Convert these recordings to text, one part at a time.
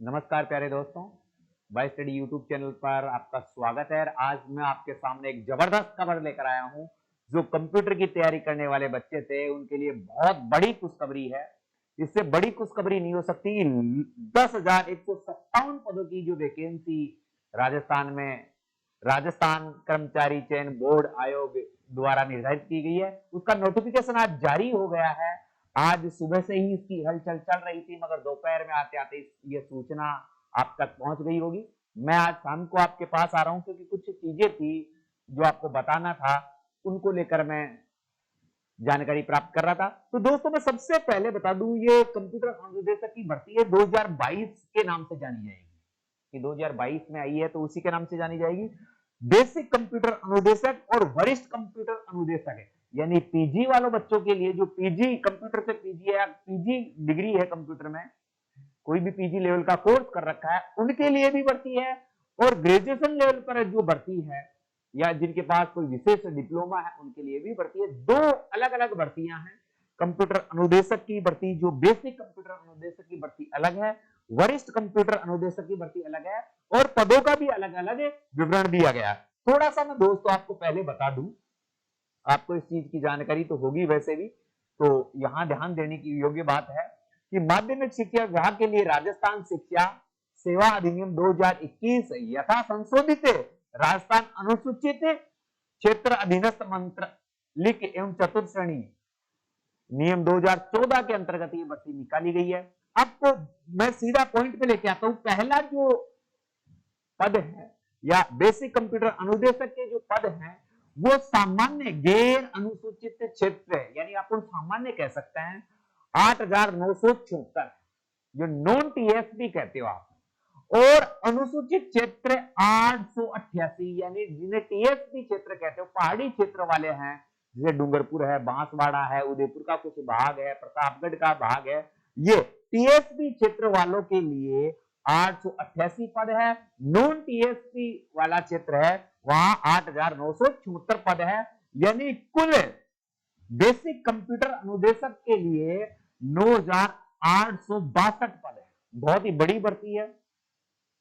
नमस्कार प्यारे दोस्तों, बाय स्टडी यूट्यूब चैनल पर आपका स्वागत है। आज मैं आपके सामने एक जबरदस्त खबर लेकर आया हूं। जो कंप्यूटर की तैयारी करने वाले बच्चे थे उनके लिए बहुत बड़ी खुशखबरी है। इससे बड़ी खुशखबरी नहीं हो सकती। 10,157 पदों की जो वैकेंसी राजस्थान में राजस्थान कर्मचारी चयन बोर्ड आयोग द्वारा निर्धारित की गई है, उसका नोटिफिकेशन आज जारी हो गया है। आज सुबह से ही इसकी हलचल चल रही थी, मगर दोपहर में आते आते ये सूचना आप तक पहुंच गई होगी। मैं आज शाम को आपके पास आ रहा हूं क्योंकि कुछ चीजें थी जो आपको बताना था, उनको लेकर मैं जानकारी प्राप्त कर रहा था। तो दोस्तों मैं सबसे पहले बता दूं, ये कंप्यूटर अनुदेशक की भर्ती है 2022 के नाम से जानी जाएगी। कि 2022 में आई है तो उसी के नाम से जानी जाएगी। बेसिक कंप्यूटर अनुदेशक और वरिष्ठ कंप्यूटर अनुदेशक है, यानी पीजी वालों बच्चों के लिए जो पीजी कंप्यूटर से पीजी है, पीजी डिग्री है कंप्यूटर में, कोई भी पीजी लेवल का कोर्स कर रखा है उनके लिए भी भर्ती है। और ग्रेजुएशन लेवल पर जो भर्ती है या जिनके पास कोई विशेष डिप्लोमा है उनके लिए भी भर्ती है। दो अलग अलग भर्तियां हैं। कंप्यूटर अनुदेशक की भर्ती, जो बेसिक कंप्यूटर अनुदेशक की भर्ती अलग है, वरिष्ठ कंप्यूटर अनुदेशक की भर्ती अलग है, और पदों का भी अलग अलग विवरण दिया गया है। थोड़ा सा मैं दोस्तों आपको पहले बता दूं, आपको इस चीज की जानकारी तो होगी वैसे भी, तो यहां ध्यान देने की योग्य बात है कि माध्यमिक शिक्षा विभाग के लिए राजस्थान शिक्षा सेवा अधिनियम 2021 यथा संशोधित राजस्थान अनुसूचित क्षेत्र अधीनस्थ मंत्रिक एवं चतुर्थ श्रेणी नियम 2014 के अंतर्गत ये भर्ती निकाली गई है। अब तो मैं सीधा पॉइंट पे लेके आता हूं। पहला जो पद है या बेसिक कंप्यूटर अनुदेशक के जो पद हैं वो सामान्य गैर अनुसूचित क्षेत्र है, यानी आप सामान्य कह सकते हैं 8,976, जो नॉन टीएसपी कहते हो आप, और अनुसूचित क्षेत्र 888, यानी जिन्हें टीएसपी क्षेत्र कहते हो, पहाड़ी क्षेत्र वाले हैं, जैसे डूंगरपुर है, बांसवाड़ा है, उदयपुर का कुछ भाग है, प्रतापगढ़ का भाग है, ये टीएसपी क्षेत्र वालों के लिए 888 पद है। नॉन टीएसपी वाला क्षेत्र है वहां 8,976 पद है, यानी कुल बेसिक कंप्यूटर अनुदेशक के लिए 9,862 पद है। बहुत ही बड़ी भर्ती है,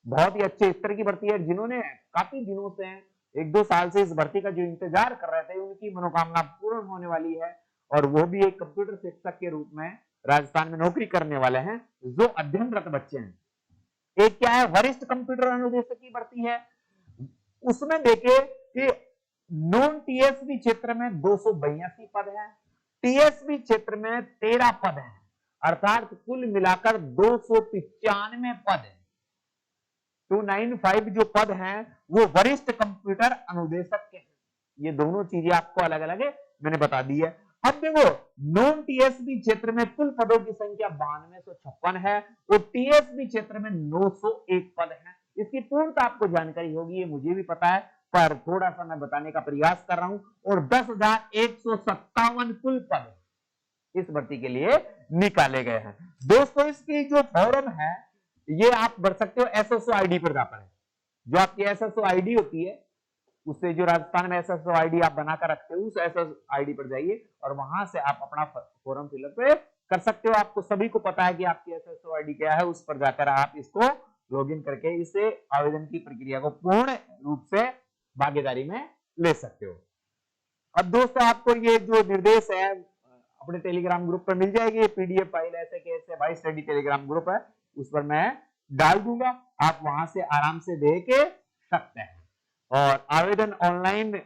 बहुत ही अच्छे स्तर की भर्ती है। जिन्होंने काफी दिनों से, 1-2 साल से इस भर्ती का जो इंतजार कर रहे थे, उनकी मनोकामना पूर्ण होने वाली है, और वो भी एक कंप्यूटर शिक्षक के रूप में राजस्थान में नौकरी करने वाले हैं जो अध्ययनरत बच्चे हैं। एक क्या है, वरिष्ठ कंप्यूटर अनुदेशक की भर्ती है। उसमें देखे कि नॉन टीएसबी क्षेत्र में 282 पद है, टीएसबी क्षेत्र में 13 पद है, अर्थात कुल मिलाकर 295 पद है। 295 जो पद हैं वो वरिष्ठ कंप्यूटर अनुदेशक के हैं। ये दोनों चीजें आपको अलग अलग मैंने बता दी है। अब देखो, नॉन टीएसबी क्षेत्र में कुल पदों की संख्या 9256 है और टीएसबी क्षेत्र में 901 पद है। इसकी पूर्णता आपको जानकारी होगी, ये मुझे भी पता है, पर थोड़ा सा मैं बताने का प्रयास कर रहा हूं। और 10,157 कुल पद इस भर्ती के लिए निकाले गए हैं। दोस्तों इसकी जो फॉर्म है ये आप भर सकते हो एसएसओ आईडी पर जाकर। जो आपकी एसएसओ आईडी होती है, उससे जो राजस्थान में एसएसओ आईडी आप बनाकर रखते हो, उस एसएसओ आईडी पर जाइए और वहां से आप अपना फॉर्म फिलअप कर सकते हो। आपको सभी को पता है कि आपकी एसएसओ आईडी क्या है, उस पर जाकर आप इसको लॉगिन करके इसे आवेदन की प्रक्रिया को पूर्ण रूप से भागीदारी में ले सकते हो। अब दोस्तों आपको ये जो निर्देश है अपने टेलीग्राम ग्रुप पर मिल जाएगी, पीडीएफ फाइल ऐसे कैसे भाई स्टडी टेलीग्राम ग्रुप है, उस पर मैं डाल दूंगा, आप वहां से आराम से देख सकते हैं। और आवेदन ऑनलाइन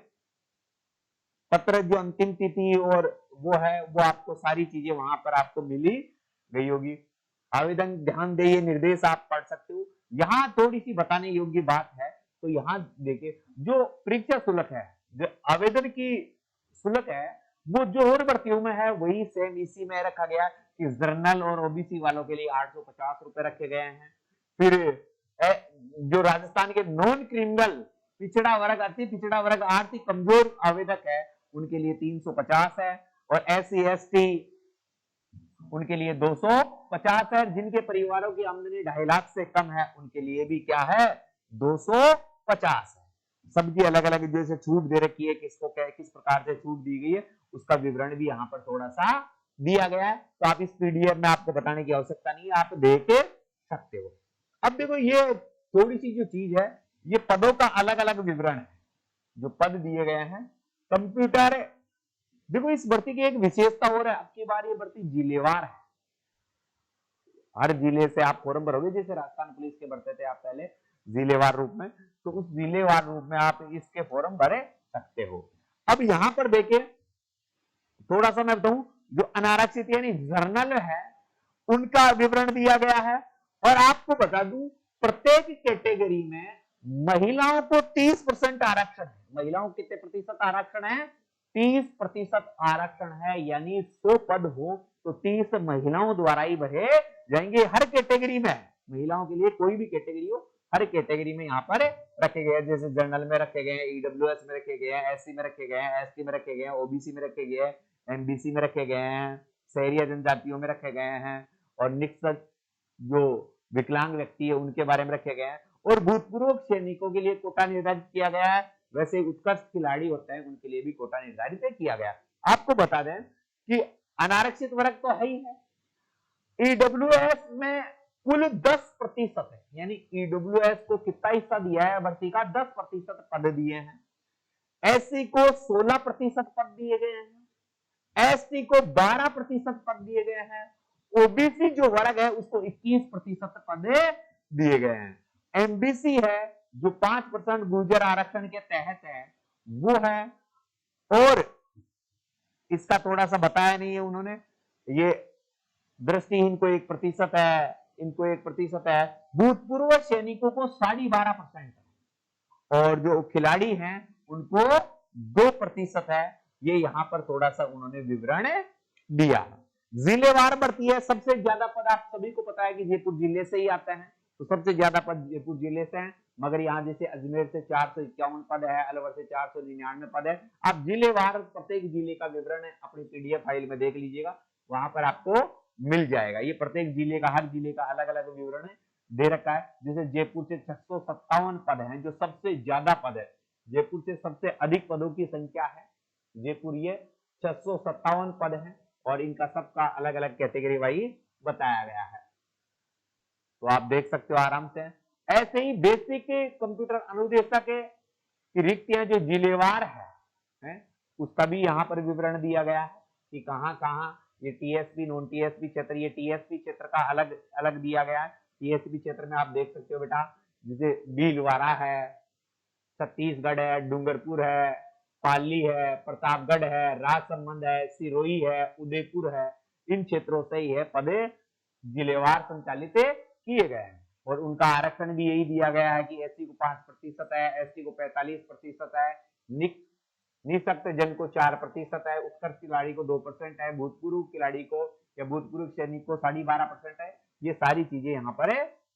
पत्र जो अंतिम तिथि और वो है, वो आपको सारी चीजें वहां पर आपको मिली गई होगी। आवेदन ध्यान दे, ये निर्देश आप पढ़ सकते हो। यहाँ थोड़ी सी बताने योग्य बात है, तो यहाँ देखिए जो परीक्षा शुल्क है, जो आवेदन की शुल्क है, वो जो और भर्तियों में है वही सेम इसी में रखा गया कि जनरल और ओबीसी वालों के लिए 850 रुपए रखे गए हैं। फिर जो राजस्थान के नॉन क्रिमिनल पिछड़ा वर्ग, अति पिछड़ा वर्ग, आर्थिक कमजोर आवेदक है उनके लिए 350 है, और एससी एसटी उनके लिए 250 है। जिनके परिवारों की आमदनी 2.5 लाख से कम है उनके लिए भी क्या है, 250 है। सबकी अलग अलग जैसे छूट दे रखी है, किसको किस प्रकार से छूट दी गई है उसका विवरण भी यहाँ पर थोड़ा सा दिया गया है। तो आप इस पीडीएफ में आपको बताने की आवश्यकता नहीं है, आप देख सकते हो। अब देखो ये थोड़ी सी जो चीज है, ये पदों का अलग अलग विवरण है, जो पद दिए गए हैं कंप्यूटर। देखो इस भर्ती की एक विशेषता और है, अब की बार ये भर्ती जिलेवार है। हर जिले से आप फॉर्म भरोगे, जैसे राजस्थान पुलिस के भरते थे आप पहले जिलेवार रूप में, तो उस जिलेवार रूप में आप इसके फॉर्म भरे सकते हो। अब यहां पर देखिए थोड़ा सा मैं बताऊं, जो अनारक्षित यानी जर्नल है उनका विवरण दिया गया है। और आपको बता दूं, प्रत्येक कैटेगरी में महिलाओं को 30% आरक्षण है। महिलाओं को कितने प्रतिशत आरक्षण है? 30% आरक्षण है, यानी 100 पद हो तो 30 महिलाओं द्वारा ही भरे जाएंगे हर कैटेगरी में। महिलाओं के लिए कोई भी कैटेगरी हो, हर कैटेगरी में यहाँ पर रखे गए हैं। जैसे जनरल में रखे गए हैं, ईडब्ल्यूएस में रखे गए हैं, एससी में रखे गए हैं, एसटी में रखे गए हैं, ओबीसी में रखे गए हैं, एमबीसी में रखे गए हैं, शहरी जनजातियों में रखे गए हैं, और निःशक्त जो विकलांग व्यक्ति है उनके बारे में रखे गए हैं। और भूतपूर्व सैनिकों के लिए कोटा निर्धारित किया गया है। वैसे उत्कृष्ट खिलाड़ी होते हैं उनके लिए भी कोटा निर्धारित किया गया। आपको बता दें कि अनारक्षित वर्ग तो है ही है, ईडब्ल्यूएस में कुल 10% है, यानी ईडब्ल्यूएस को कितना हिस्सा दिया है भर्ती का? 10% पद दिए हैं। एससी को 16% पद दिए गए हैं, एसटी को 12% पद दिए गए हैं, ओबीसी जो वर्ग है उसको 21% पद दिए गए हैं। एमबीसी है जो 5% गुर्जर आरक्षण के तहत है वो है, और इसका थोड़ा सा बताया नहीं है उन्होंने, ये दृष्टिहीन को 1% है, इनको 1% है, भूतपूर्व सैनिकों को 12.5% है, और जो खिलाड़ी हैं उनको 2% है। ये यहां पर थोड़ा सा उन्होंने विवरण दिया। जिलेवार भर्ती है, सबसे ज्यादा पद आप सभी को पता है कि जयपुर जिले से ही आते हैं, तो सबसे ज्यादा पद जयपुर जिले से हैं। मगर यहाँ जैसे अजमेर से 451 पद है, अलवर से 499 पद है। आप जिलेवार प्रत्येक जिले का विवरण अपनी पीडीएफ फाइल में देख लीजिएगा, वहां पर आपको मिल जाएगा। ये प्रत्येक जिले का, हर जिले का अलग अलग विवरण दे रखा है। जैसे जयपुर से 657 पद हैं, जो सबसे ज्यादा पद है। जयपुर से सबसे अधिक पदों की संख्या है जयपुर, ये 657 पद हैं, और इनका सबका अलग अलग कैटेगरी वाइज बताया गया है, तो आप देख सकते हो आराम से। ऐसे ही बेसिक कंप्यूटर अनुदेशक की रिक्तियां जो जिलेवार है उसका भी यहाँ पर विवरण दिया गया है कि कहाँ कहाँ ये टीएसपी नॉन टीएसपी क्षेत्र, ये टीएसपी क्षेत्र का अलग अलग दिया गया है। टीएसपी क्षेत्र में आप देख सकते हो बेटा, जैसे भीलवाड़ा है, छत्तीसगढ़ है, डूंगरपुर है, पाली है, प्रतापगढ़ है, राजसमंद है, सिरोही है, उदयपुर है, इन क्षेत्रों से ही है पद जिलेवार संचालित किए गए हैं। और उनका आरक्षण भी यही दिया गया है कि एससी को 5% है, एसटी को 45% है, निःशक्त जन को 4% है, उत्कृष्ट खिलाड़ी को 2% है, भूतपूर्व खिलाड़ी को या भूतपूर्व सैनिक को 12.5% है। ये सारी चीजें यहाँ पर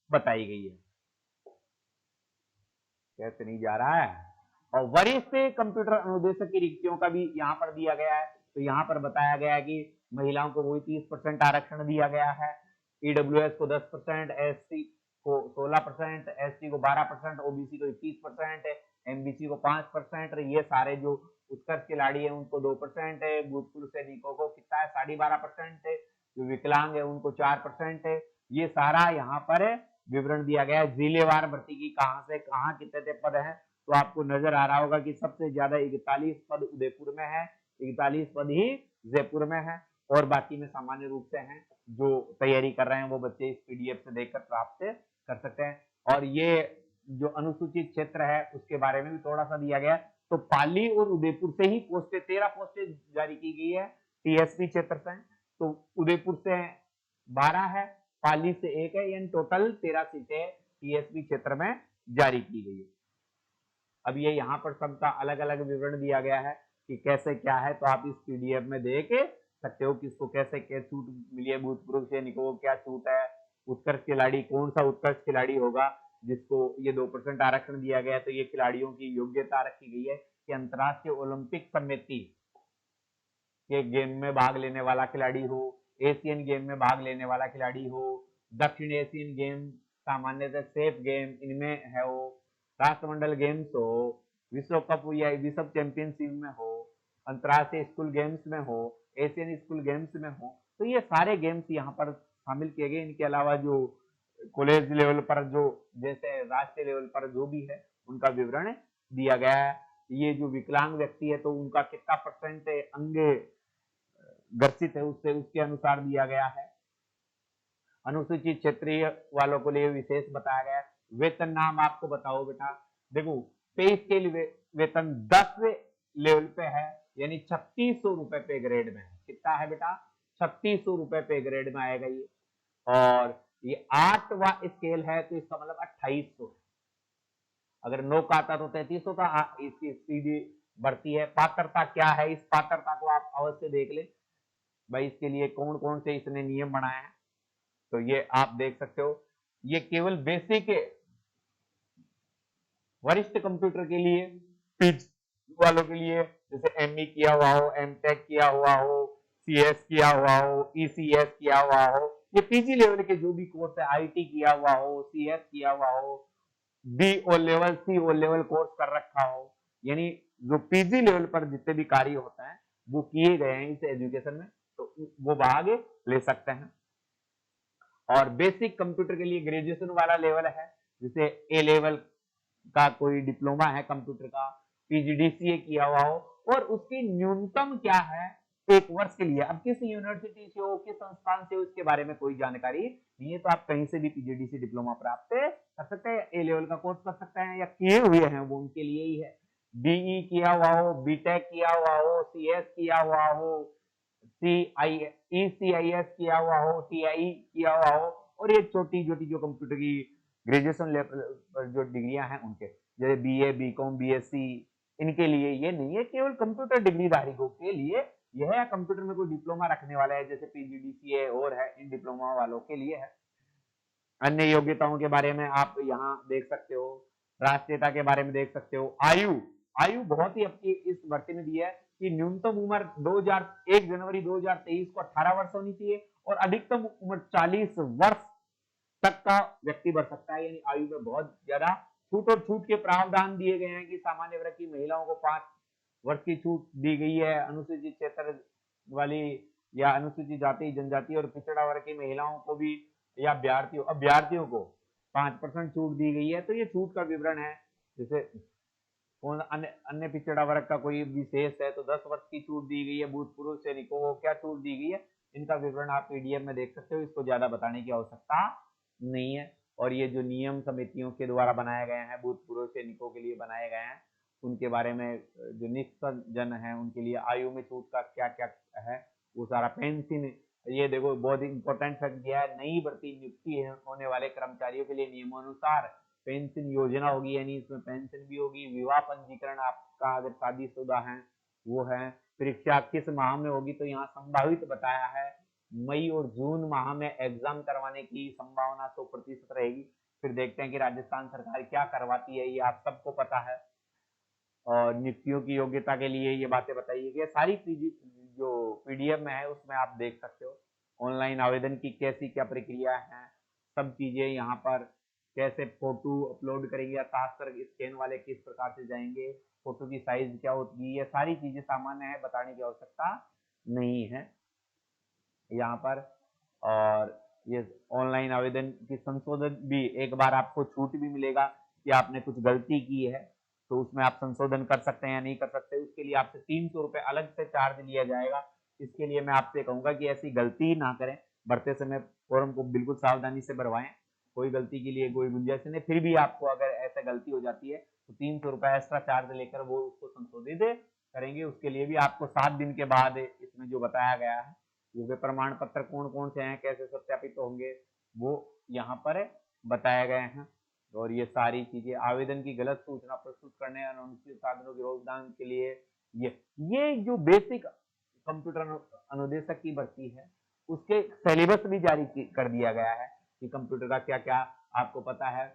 बताई गई है। कैसे नहीं जा रहा है? और वरिष्ठ कंप्यूटर अनुदेशक की रिक्तियों का भी यहाँ पर दिया गया है। तो यहाँ पर बताया गया है कि महिलाओं को वही 30% आरक्षण दिया गया है, ईडब्ल्यूएस को 10%, एससी को 16%, एसटी को 12%, ओबीसी को 21% है, एमबीसी को 5%, ये सारे जो उत्कृष्ट खिलाड़ी है उनको 2% है, भूतपूर्व सैनिकों को कितना है? 12.5% है, जो विकलांग है उनको 4% है। ये सारा यहाँ पर विवरण दिया गया है। जिलेवार भर्ती की कहां से कहां कितने पद हैं, तो आपको नजर आ रहा होगा कि सबसे ज्यादा 41 पद उदयपुर में है, 41 पद ही जयपुर में है, और बाकी में सामान्य रूप से हैं। जो तैयारी कर रहे हैं वो बच्चे इस पीडीएफ से देखकर प्राप्त कर सकते हैं। और ये जो अनुसूचित क्षेत्र है उसके बारे में भी थोड़ा सा दिया गया। तो पाली और उदयपुर से ही पोस्टें 13 पोस्टें जारी की गई है टीएसपी क्षेत्र से, तो उदयपुर से 12 है, पाली से 1 है, यानी टोटल 13 सीटें टीएसपी क्षेत्र में जारी की गई है। अब ये यहाँ पर सबका अलग अलग विवरण दिया गया है कि कैसे क्या है, तो आप इस पीडीएफ में देख सकते हो किसको कैसे क्या छूट मिली है, भूतपूर्व सैनिकों को क्या छूट है, उत्कृष्ट खिलाड़ी कौन सा उत्कृष्ट खिलाड़ी होगा जिसको ये 2% आरक्षण दिया गया है। तो ये खिलाड़ियों की योग्यता रखी गई है कि अंतरराष्ट्रीय ओलंपिक समिति के गेम में भाग लेने वाला खिलाड़ी हो, एशियन गेम में भाग लेने वाला खिलाड़ी हो, दक्षिण एशियन गेम, सामान्यतः सेफ गेम इनमें है हो, राष्ट्रमंडल गेम्स हो, विश्व कप या विश्व चैंपियनशिप में हो, अंतरराष्ट्रीय स्कूल गेम्स में हो, एशियन स्कूल गेम्स में हो, तो ये सारे गेम्स यहाँ पर शामिल किए गए। इनके अलावा जो कॉलेज लेवल पर जो जैसे राष्ट्रीय लेवल पर जो भी है उनका विवरण दिया गया है। ये जो विकलांग व्यक्ति है तो उनका कितना परसेंट अंग ग्रसित है उससे उसके अनुसार दिया गया है। अनुसूचित क्षेत्रीय वालों को लिए विशेष बताया गया है। वेतन नाम आपको बताओ बेटा, देखो पे स्केल वेतन 10वें लेवल पे है, यानी 3600 रुपए पे ग्रेड में है। कितना है बेटा? 3600 रुपए पे ग्रेड में आएगा ये। और ये 8वां स्केल है तो इसका मतलब 2800। अगर 9 का आता तो 33 होता। इसकी सीधी बढ़ती है। पात्रता क्या है, इस पात्रता को आप अवश्य देख ले भाई, इसके लिए कौन कौन से इसने नियम बनाए हैं। तो ये आप देख सकते हो, ये केवल बेसिक वरिष्ठ कंप्यूटर के लिए, पीजी वालों के लिए, जैसे एमई किया हुआ हो, एमटेक किया हुआ हो, सीएस किया हुआ हो, ईसीएस किया हुआ हो, ये पीजी लेवल के जो भी कोर्स है, आईटी किया हुआ हो, सीएस किया हुआ हो, बी ओ लेवल, सी ओ लेवल कोर्स कर रखा हो, यानी जो पीजी लेवल पर जितने भी कार्य होता है वो किए गए हैं इस एजुकेशन में, तो वो भाग ले सकते हैं। और बेसिक कंप्यूटर के लिए ग्रेजुएशन वाला लेवल है, जैसे ए लेवल का कोई डिप्लोमा है कंप्यूटर का, पीजीडीसीए किया हुआ हो, और उसकी न्यूनतम क्या है 1 वर्ष के लिए। अब किस यूनिवर्सिटी से हो, किस संस्थान से हो, इसके बारे में कोई जानकारी नहीं है, तो आप कहीं से भी पीजीडीसी डिप्लोमा प्राप्त कर सकते हैं, ए लेवल का कोर्स कर सकते हैं, या किए हुए हैं वो उनके लिए ही है। बीई किया हुआ हो, बीटेक किया हुआ हो, सीएस किया हुआ हो, ईसीआईएस किया हुआ हो, टीआई किया हुआ हो, और ये छोटी छोटी जो कंप्यूटर की ग्रेजुएशन लेवल पर जो डिग्रियां हैं उनके, जैसे बीए, बीकॉम, बीएससी, इनके लिए ये नहीं है, केवल कंप्यूटर डिग्री धारियों के लिए यह है। कंप्यूटर में कोई डिप्लोमा रखने वाला है जैसे पीजीडीसीए और है, इन डिप्लोमा वालों के लिए है। अन्य योग्यताओं के बारे में आप यहाँ देख सकते हो, राष्ट्रीयता के बारे में देख सकते हो। आयु, आयु बहुत ही आपकी इस भर्ती में दी है कि न्यूनतम उम्र 1 जनवरी 2023 को 18 वर्ष होनी चाहिए, और अधिकतम उम्र 40 वर्ष तक का व्यक्ति बढ़ सकता है, यानी आयु में बहुत ज्यादा छूट और छूट के प्रावधान दिए गए हैं कि सामान्य वर्ग की महिलाओं को 5 वर्ष की छूट दी गई है, अनुसूचित क्षेत्र वाली या अनुसूचित जाति, जनजाति और पिछड़ा वर्ग की महिलाओं को भी, या अभ्यर्थियों को 5% छूट दी गई है। तो ये छूट का विवरण है। जैसे कौन अन्य अन्य पिछड़ा वर्ग का कोई विशेष है तो 10 वर्ष की छूट दी गई है। भूतपूर्व सैनिकों को क्या छूट दी गई है, इनका विवरण आप पीडीएफ में देख सकते हो, इसको ज्यादा बताने की आवश्यकता नहीं है। और ये जो नियम समितियों के द्वारा बनाए गए हैं, भूतपूर्व सैनिकों के लिए बनाए गए हैं, उनके बारे में, जो निष्ठा जन है उनके लिए आयु में छूट का क्या क्या है, वो सारा पेंशन। ये देखो बहुत इंपॉर्टेंट फैक्ट दिया है, नई भर्ती नियुक्ति होने वाले कर्मचारियों के लिए नियमानुसार पेंशन योजना होगी, यानी इसमें पेंशन भी होगी। विवाह पंजीकरण आपका अगर शादीशुदा है वो है। परीक्षा किस माह में होगी, तो यहाँ संभावित बताया है मई और जून माह में एग्जाम करवाने की संभावना 100% रहेगी। फिर देखते हैं कि राजस्थान सरकार क्या करवाती है, ये आप सबको पता है। और नियुक्तियों की योग्यता के लिए ये बातें बताइए कि सारी जो पीडीएफ में है उसमें आप देख सकते हो। ऑनलाइन आवेदन की कैसी क्या प्रक्रिया है, सब चीजें यहाँ पर, कैसे फोटो अपलोड करेंगे, हस्ताक्षर स्कैन वाले किस प्रकार से जाएंगे, फोटो की साइज क्या होती है, ये सारी चीजें सामान्य है, बताने की आवश्यकता नहीं है यहाँ पर। और ये ऑनलाइन आवेदन की संशोधन भी, एक बार आपको छूट भी मिलेगा कि आपने कुछ गलती की है तो उसमें आप संशोधन कर सकते हैं या नहीं कर सकते, उसके लिए आपसे 300 रुपए अलग से चार्ज लिया जाएगा। इसके लिए मैं आपसे कहूंगा कि ऐसी गलती ना करें, भरते समय फॉर्म को बिल्कुल सावधानी से भरवाएं, कोई गलती के लिए कोई गुंजाइश नहीं। फिर भी आपको अगर ऐसा गलती हो जाती है तो 300 रुपए एक्स्ट्रा चार्ज लेकर वो उसको संशोधित करेंगे। उसके लिए भी आपको 7 दिन के बाद इसमें जो बताया गया है, वो प्रमाण पत्र कौन कौन से हैं, कैसे सत्यापित होंगे, वो यहाँ पर बताए गए हैं। और ये सारी चीजें, आवेदन की गलत सूचना प्रस्तुत करने और अनुचित साधनों के रोकथाम के लिए, ये जो बेसिक कंप्यूटर अनुदेशक की भर्ती है उसके सिलेबस भी जारी कर दिया गया है कि कंप्यूटर का क्या क्या आपको पता है।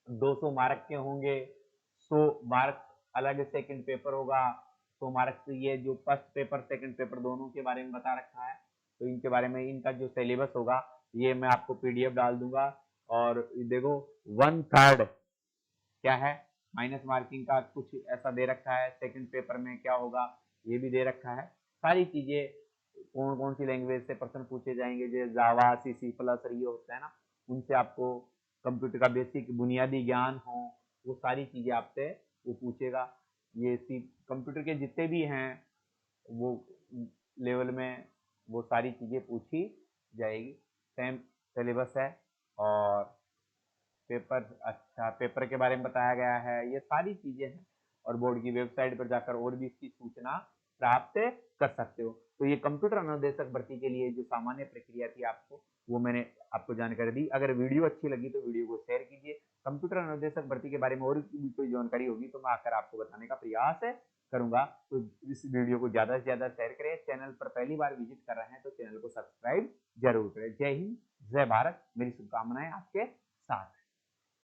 200 मार्क के होंगे, 100 मार्क अलग सेकंड पेपर होगा, 100 मार्क से ये जो फर्स्ट पेपर सेकंड पेपर दोनों के बारे में बता रखा है। तो इनके बारे में, इनका जो सिलेबस होगा ये मैं आपको पीडीएफ डाल दूंगा। और देखो 1/3 क्या है, माइनस मार्किंग का कुछ ऐसा दे रखा है, सेकंड पेपर में क्या होगा ये भी दे रखा है। सारी चीजें, कौन कौन सी लैंग्वेज से प्रश्न पूछे जाएंगे, जैसे जावा, सी प्लस, ये होता है ना, उनसे आपको कंप्यूटर का बेसिक बुनियादी ज्ञान हो, वो सारी चीजें आपसे वो पूछेगा। ये कंप्यूटर के जितने भी हैं वो लेवल में वो सारी चीजें पूछी जाएगी। सेम सिलेबस है और पेपर, अच्छा पेपर के बारे में बताया गया है, ये सारी चीजें हैं। और बोर्ड की वेबसाइट पर जाकर और भी इसकी सूचना प्राप्त कर सकते हो। तो ये कंप्यूटर अनुदेशक भर्ती के लिए जो सामान्य प्रक्रिया थी आपको, वो मैंने आपको जानकारी दी। अगर वीडियो अच्छी लगी तो वीडियो को शेयर कीजिए। कंप्यूटर अनुदेशक भर्ती के बारे में और भी कोई जानकारी होगी तो मैं आकर आपको बताने का प्रयास करूंगा। तो इस वीडियो को ज्यादा से ज्यादा शेयर करें। चैनल पर पहली बार विजिट कर रहे हैं तो चैनल को सब्सक्राइब जरूर करें। जय हिंद, जय भारत, मेरी शुभकामनाएं आपके साथ।